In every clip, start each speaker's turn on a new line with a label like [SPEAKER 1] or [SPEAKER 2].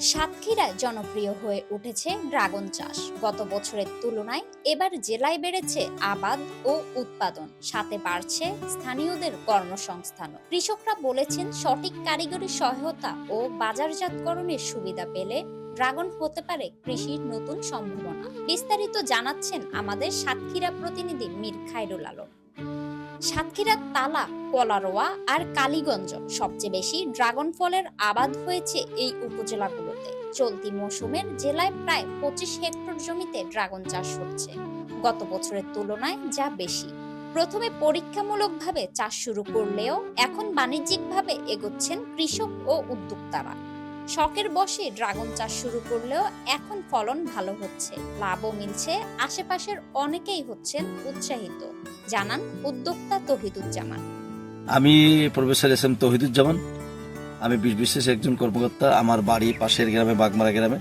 [SPEAKER 1] সাতক্ষীরায় জনপ্রিয় হয়ে উঠেছে ড্রাগন চাষ। গত বছরের তুলনায় এবার জেলায় বেড়েছে আবাদ ও উৎপাদন, সাথে বাড়ছে স্থানীয়দের কর্মসংস্থানও। কৃষকরা বলেছেন, সঠিক কারিগরি সহায়তা ও বাজারজাতকরণের সুবিধা পেলে ড্রাগন হতে পারে কৃষির নতুন সম্ভাবনা। বিস্তারিত জানাচ্ছেন আমাদের সাতক্ষীরা প্রতিনিধি মীর খায়রুল আলম। সাতক্ষীরার তালা, পলারোয়া আর কালীগঞ্জ সবচেয়ে বেশি ড্রাগন ফলের আবাদ হয়েছে এই উপজেলাগুলোতে। চলতি মৌসুমের জেলায় প্রায় 25 হেক্টর জমিতে ড্রাগন চাষ হচ্ছে, গত বছরের তুলনায় যা বেশি। প্রথমে পরীক্ষামূলকভাবে চাষ শুরু করলেও এখন বাণিজ্যিকভাবে এগোচ্ছেন কৃষক ও উদ্যোক্তারা। শখের বশে ড্রাগন চাষ শুরু করলেও এখন ফলন ভালো হচ্ছে, লাভও মিলছে। আশেপাশের অনেকেই হচ্ছেন উৎসাহিত, জানান উদ্যোক্তা তৌহিদুজ্জামান।
[SPEAKER 2] আমি প্রফেসর এস এম তৌহিদুজ্জামান। আমি বিশেষ একজন কর্মকর্তা। আমার বাড়ি পাশের গ্রামে, বাগমারা গ্রামে।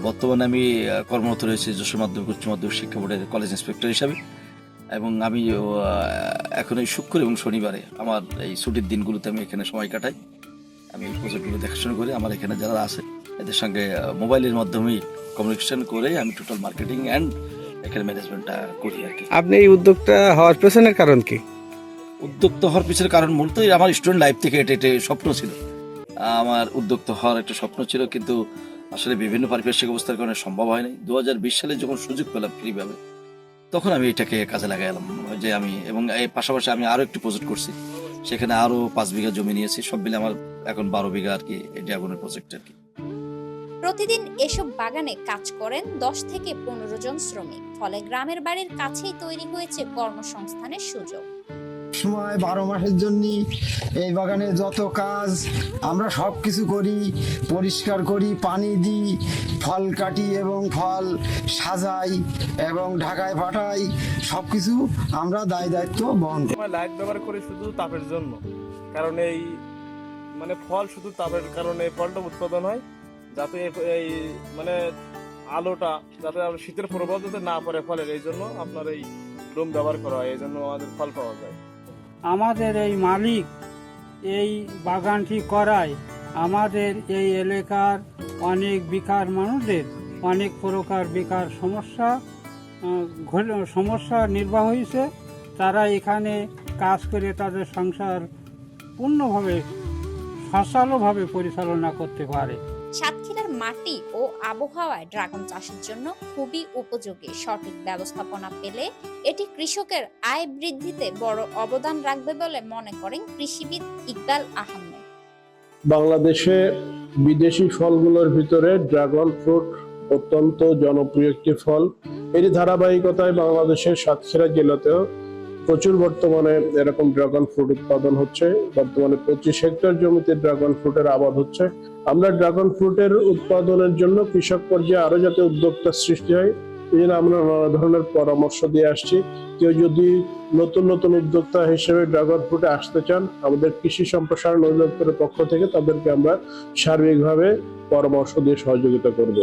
[SPEAKER 2] বর্তমানে আমি কর্মরত রয়েছি যশোর মাধ্যমিক উচ্চ মাধ্যমিক শিক্ষা বোর্ডের কলেজ ইন্সপেক্টর হিসাবে। এবং আমি এখন এই শুক্র এবং শনিবারে আমার এই ছুটির দিনগুলোতে আমি এখানে সময় কাটাই। আমি এই প্রজেক্টগুলো দেখাশোনা করি। আমার এখানে যারা আছে এদের সঙ্গে মোবাইলের মাধ্যমে কমিউনিকেশন করে আমি টোটাল মার্কেটিং অ্যান্ড এখানে ম্যানেজমেন্টটা করি আর কি।
[SPEAKER 3] আপনি এই উদ্যোক্তা হওয়ার পেছনের কারণ কি?
[SPEAKER 2] উদ্যোক্তা হওয়ার পিছনে কারণ মূলত আমার স্টুডেন্ট লাইফ থেকে এটা স্বপ্ন ছিল। আমার উদ্যোক্তা হওয়ার একটা স্বপ্ন ছিল, কিন্তু আসলে বিভিন্ন পারিপার্শ্বিক অবস্থার কারণে সম্ভব হয়নি। 2020 সালে যখন সুযোগ পেলাম ফ্রিভাবে, তখন আমি এটাকে কাজে লাগাইলাম। যে আমি এবং এর পাশাপাশি আমি আরও একটি প্রজেক্ট করছি, সেখানে আরও 5 বিঘা জমি নিয়েছি। সব মিলে আমার এখন 12 বিঘা আর কি এই ড্রাগনের প্রজেক্ট আর কি।
[SPEAKER 1] প্রতিদিন এসব বাগানে কাজ করেন 10 থেকে 15 জন শ্রমিক। ফলে গ্রামের বাড়ির কাছেই তৈরি হয়েছে কর্মসংস্থানের সুযোগ।
[SPEAKER 4] সময় 12 মাসের জন্য এই বাগানে যত কাজ আমরা সব কিছু করি, পরিষ্কার করি, পানি দিই, ফল কাটি এবং ফল সাজাই এবং ঢাকায় পাঠাই, সব কিছু আমরা দায়িত্ব বহন করি।
[SPEAKER 3] লাইট ব্যবহার করি শুধু তাপের জন্য, কারণ এই ফল শুধু তাপের কারণে ফলটা উৎপাদন হয়, যাতে এই আলোটা যাতে শীতের প্রভাব যাতে না পড়ে ফলের, এই জন্য আপনার এই ডোম ব্যবহার করা হয়, এই জন্য আমাদের ফল পাওয়া যায়।
[SPEAKER 5] আমাদের এই মালিক এই বাগানটি করায় আমাদের এই এলাকার অনেক বেকার মানুষদের অনেক প্রকার বেকার সমস্যা নির্বাহ হয়েছে। তারা এখানে কাজ করে তাদের সংসার পূর্ণভাবে সচলভাবে পরিচালনা করতে পারে।
[SPEAKER 1] সাতক্ষীরার মাটি ও আবহাওয়ায় ড্রাগন চাষের জন্য খুবই উপযোগী। সঠিক ব্যবস্থাপনা পেলে এটি কৃষকের আয় বৃদ্ধিতে বড় অবদান রাখবে বলে মনে করেন কৃষিবিদ ইকবাল আহমেদ।
[SPEAKER 6] বাংলাদেশে বিদেশি ফলগুলোর ভিতরে ড্রাগন ফ্রুট অত্যন্ত জনপ্রিয় একটি ফল। এর ধারাবাহিকতায় বাংলাদেশের সাতক্ষীরা জেলাতেও প্রচুর বর্তমানে এরকম ড্রাগন ফ্রুট উৎপাদন হচ্ছে। বর্তমানে 25 হেক্টর জমিতে ড্রাগন ফ্রুটের আবাদ হচ্ছে। আমরা ড্রাগন ফ্রুটের উৎপাদনের জন্য কৃষক পর্যায়ে আরো যাতে উদ্যোক্তা সৃষ্টি হয়, এই জন্য আমরা নানা ধরনের পরামর্শ দিয়ে আসছি। কেউ যদি নতুন নতুন উদ্যোক্তা হিসেবে ড্রাগন ফ্রুটে আসতে চান, আমাদের কৃষি সম্প্রসারণ অধিদপ্তরের পক্ষ থেকে তাদেরকে আমরা সার্বিকভাবে পরামর্শ দিয়ে সহযোগিতা করব।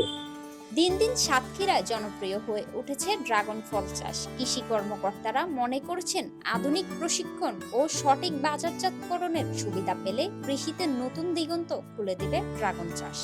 [SPEAKER 1] দিন দিন সাতক্ষীরায় জনপ্রিয় হয়ে উঠেছে ড্রাগন ফল চাষ। কৃষি কর্মকর্তারা মনে করছেন, আধুনিক প্রশিক্ষণ ও সঠিক বাজারজাতকরণের সুবিধা পেলে কৃষিতে নতুন দিগন্ত খুলে দিবে ড্রাগন চাষ।